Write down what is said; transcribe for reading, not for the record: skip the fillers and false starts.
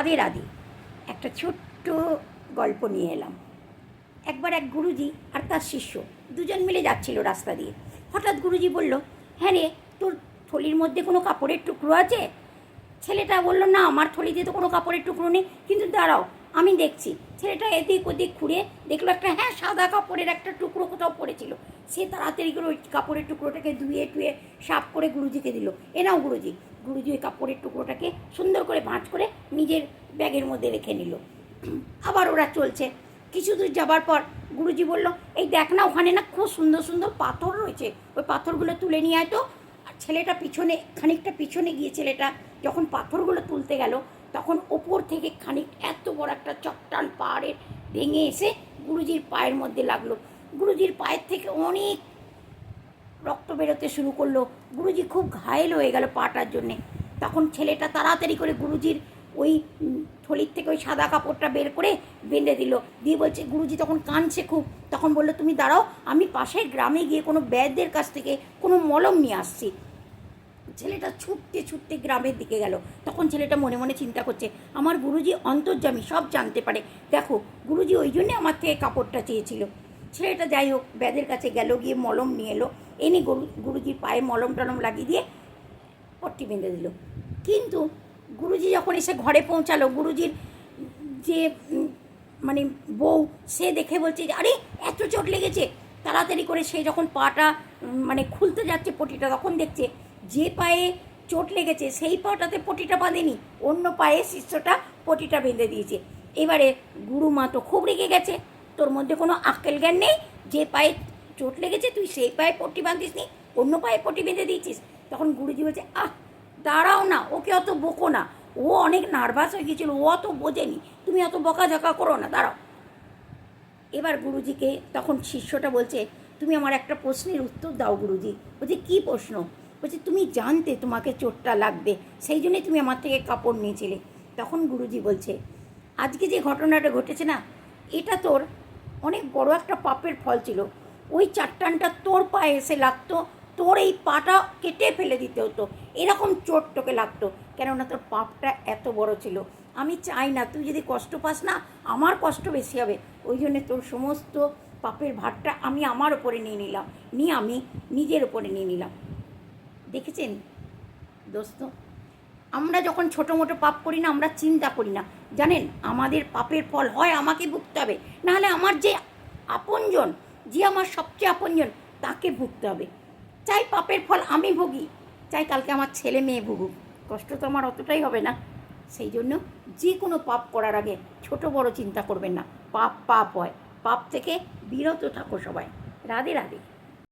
রাধে রাধে। একটা ছোট্ট গল্প নিয়ে এলাম। একবার এক গুরুজি আর তার শিষ্য দুজন মিলে যাচ্ছিল রাস্তা দিয়ে। হঠাৎ গুরুজি বলল, হ্যাঁ রে, তোর থলির মধ্যে কোনো কাপড়ের টুকরো আছে? ছেলেটা বলল, না, আমার থলিতে তো কোনো কাপড়ের টুকরো নেই, কিন্তু দাঁড়াও আমি দেখছি। ছেলেটা এদিক ওদিক ঘুরে দেখলো একটা, হ্যাঁ, সাদা কাপড়ের একটা টুকরো কোথাও পড়েছিল। সে তাড়াতাড়ি করে ওই কাপড়ের টুকরোটাকে ধুয়ে টুয়ে সাফ করে গুরুজিকে দিল। এ নাও গুরুজি। গুরুজি ওই কাপড়ের টুকরোটাকে সুন্দর করে ভাঁজ করে নিজের ব্যাগের মধ্যে রেখে নিল। আবার ওরা চলছে। কিছু দূর যাবার পর গুরুজি বলল, এই দেখ না, ওখানে না খুব সুন্দর সুন্দর পাথর রয়েছে, ওই পাথরগুলো তুলে নিয়ে আয় তো। আর ছেলেটা পিছনে, খানিকটা পিছনে গিয়ে ছেলেটা যখন পাথরগুলো তুলতে গেল, তখন ওপর থেকে খানিক এত বড় একটা চট্টান পাহাড়ের ভেঙে এসে গুরুজির পায়ের মধ্যে লাগলো। গুরুজির পায়ের থেকে অনেক রক্ত বেরোতে শুরু করলো। গুরুজি খুব ঘায়েল হয়ে গেল পাটার জন্যে। তখন ছেলেটা তাড়াতাড়ি করে গুরুজির ওই থলির থেকে ওই সাদা কাপড়টা বের করে বেঁধে দিল। দিয়ে বলছে, গুরুজি তখন কাঁদছে খুব। তখন বললো, তুমি দাঁড়াও, আমি পাশের গ্রামে গিয়ে কোনো বৈদ্যের কাছ থেকে কোনো মলম নিয়ে আসছি। ছেলেটা ছুটতে ছুটতে গ্রামের দিকে গেল। তখন ছেলেটা মনে মনে চিন্তা করছে, আমার গুরুজি অন্তর্যামী, সব জানতে পারে। দেখো, গুরুজি ওই জন্যে আমার থেকে কাপড়টা চেয়েছিল। ছেলেটা যাই হোক বৈদ্যের কাছে গেল, গিয়ে মলম নিয়ে এলো। এনে গুরুজির পায়ে মলম টলম লাগিয়ে দিয়ে পট্টি বেঁধে দিল। কিন্তু গুরুজি যখন এসে ঘরে পৌঁছালো, গুরুজির যে মানে বউ, সে দেখে বলছে যে, আরে এত চোট লেগেছে। তাড়াতাড়ি করে সে যখন পাটা মানে খুলতে যাচ্ছে পটিটা, তখন দেখছে যে পায়ে চোট লেগেছে সেই পাটাতে পটিটা বাঁধেনি, অন্য পায়ে শিষ্যটা পটিটা বেঁধে দিয়েছে। এবারে গুরুমা তো খুব রেগে গেছে, তোর মধ্যে কোনো আক্কেল জ্ঞান নেই, যে পায়ে চোট লেগেছে তুই সেই পায়ে পট্টি বাঁধিস নি, অন্য পায়ে পট্টি বেঁধে দিয়েছিস। তখন গুরুজি বলছে, দাঁড়াও না, ওকে অত বকো না, ও অনেক নার্ভাস হয়ে গিয়েছিল, ও অত বোঝেনি, তুমি অত বকাঝকা করো না, দাঁড়াও। এবার গুরুজিকে তখন শিষ্যটা বলছে, তুমি আমার একটা প্রশ্নের উত্তর দাও গুরুজি। বলছে, কী প্রশ্ন? বলছে, তুমি জানতে তোমাকে চোটটা লাগবে, সেই জন্যই তুমি আমার থেকে কাপড় নিয়েছিলে। তখন গুরুজি বলছে, আজকে যে ঘটনাটা ঘটেছে না, এটা তোর অনেক বড় একটা পাপের ফল ছিল। ওই চাট্টানটা তোর পায়ে এসে লাগতো, তোর এই পাটা কেটে ফেলে দিতে হতো, এরকম চোট তোকে লাগতো, কেননা তোর পাপটা এত বড় ছিল। আমি চাই না তুই যদি কষ্ট পাস না, আমার কষ্ট বেশি হবে। ওই জন্যে তোর সমস্ত পাপের ভারটা আমি আমার ওপরে নিয়ে নিলাম, নিয়ে আমি নিজের ওপরে নিয়ে নিলাম। দেখেছেন দোস্ত, আমরা যখন ছোটো মোটো পাপ করি না, আমরা চিন্তা করি না, জানেন, আমাদের পাপের ফল হয় আমাকে ভুগতে হবে, নাহলে আমার যে আপনজন, যে আমার সবচেয়ে আপনজন, তাকে ভুগতে হবে। চাই পাপের ফল আমি ভুগি, চাই কালকে আমার ছেলে মেয়ে ভুগুক, কষ্ট তো আমার অতটাই হবে না। সেই জন্য যে কোনো পাপ করার আগে ছোট বড় চিন্তা করবেন না। পাপ পাপ হয়, পাপ থেকে বিরত থাকো সবাই। রাধে রাধে।